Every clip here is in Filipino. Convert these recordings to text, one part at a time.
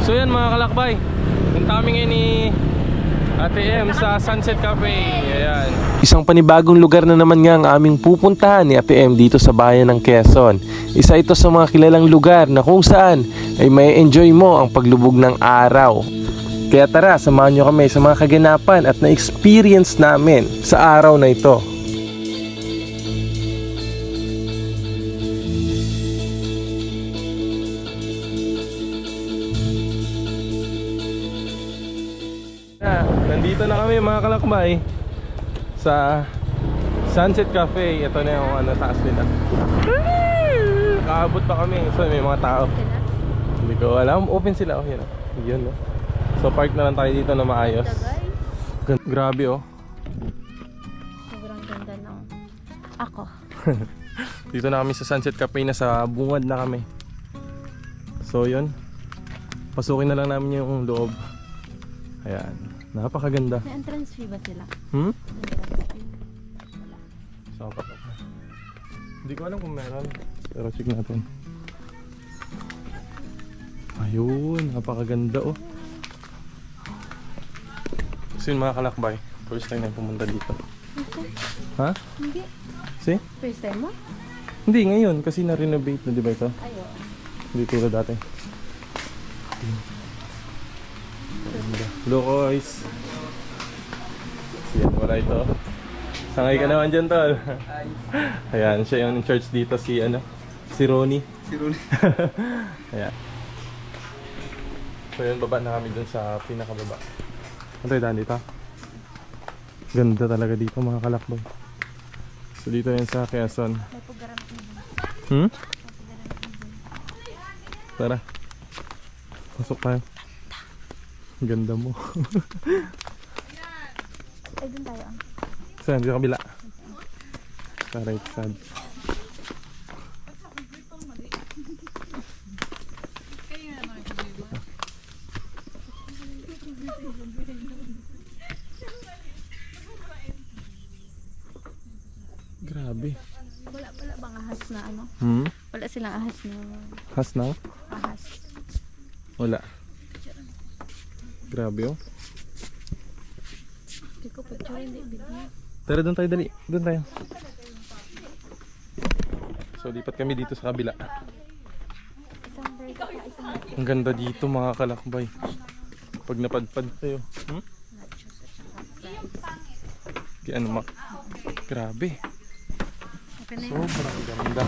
So yan mga kalakbay, punta kami ngayon ni Ate M sa Sunset Cafe. Ayan. Isang panibagong lugar na naman nga ang aming pupuntahan ni Ate M dito sa bayan ng Quezon. Isa ito sa mga kilalang lugar na kung saan ay may enjoy mo ang paglubog ng araw. Kaya tara, samahan nyo kami sa mga kaganapan at na-experience namin sa araw na ito. Nandito na kami mga kalakbay sa Sunset Cafe. Ito na yung taas nila. Kaabot pa kami. So may mga tao. Hindi ko alam. Open sila. Oh, yun, no? So park na lang tayo dito na maayos. Grabe oh. Sobrang ganda ng ako. Dito na kami sa Sunset Cafe. Nasa bungad na kami. So yun, pasukin na lang namin yung loob. Ayan, napakaganda. May entrance fee ba sila? So, hindi ko alam kung meron, pero check natin. Ayun, napakaganda oh. Kasi yung mga kalakbay, first time na pumunta dito. Ha? Hindi. See? First time mo? Hindi, ngayon kasi na-renovate na, di ba ito? Ayo. Hindi tulad dati. Lokoys. Yan, wala ito. Sangay ka naman dyan, tol. Ayan, siya yung in charge dito, si Ronnie. Si Ronnie. Ayan. So yun, baba na kami dun sa pinakababa. Ano tayo daan dito? Ganda talaga dito mga kalakbay. So dito yan sa Quezon. May pugaran ko. Tara. Pasok tayo. Ganda mo. Ay, dun tayo. Saan? Dito kabila. Sa right side. Grabe. Wala pala bang ahas na ano? Wala silang ahas na Has na? ahas. Wala. Grabe oh. Hindi ko picture, hindi video. Tara, doon tayo, dali. Doon tayo. So, lipat kami dito sa kabila. Isang bird na isang Ang ganda dito mga kalakbay. Pag napadpad tayo. nachos at saka fries. Kaya ano grabe. Open na yun. Sobrang ganda.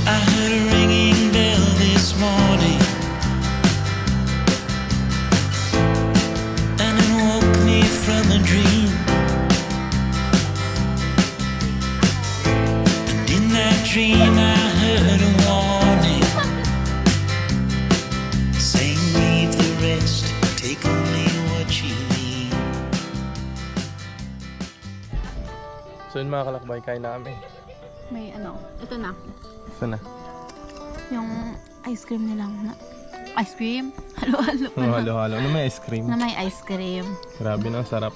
I heard a ringing bell this morning, and it woke me from a dream. And in that dream I heard a warning, saying leave the rest, take only what you need. So yun mga kalakbay, kain na kami. May ano, ito na. Saan na? Yung ice cream nilang na. Ice cream? Halo-halo pa na. Halo-halo. Ano may ice cream? Na may ice cream. Grabe na, sarap.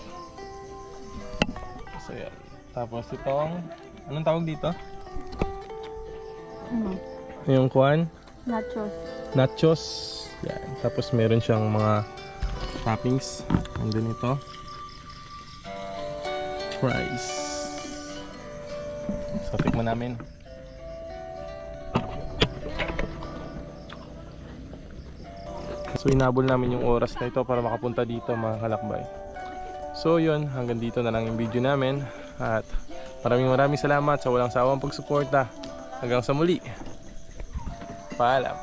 So yan. Tapos itong, anong tawag dito? Ano? Yung kuwan? Nachos. Nachos. Yan. Tapos meron siyang mga toppings. Andun ito. Fries. So tikman namin. So inabol namin yung oras na ito para makapunta dito mga kalakbay. So yun, hanggang dito na lang yung video namin. At maraming salamat sa walang sawang pagsuporta. Hanggang sa muli. Paalam.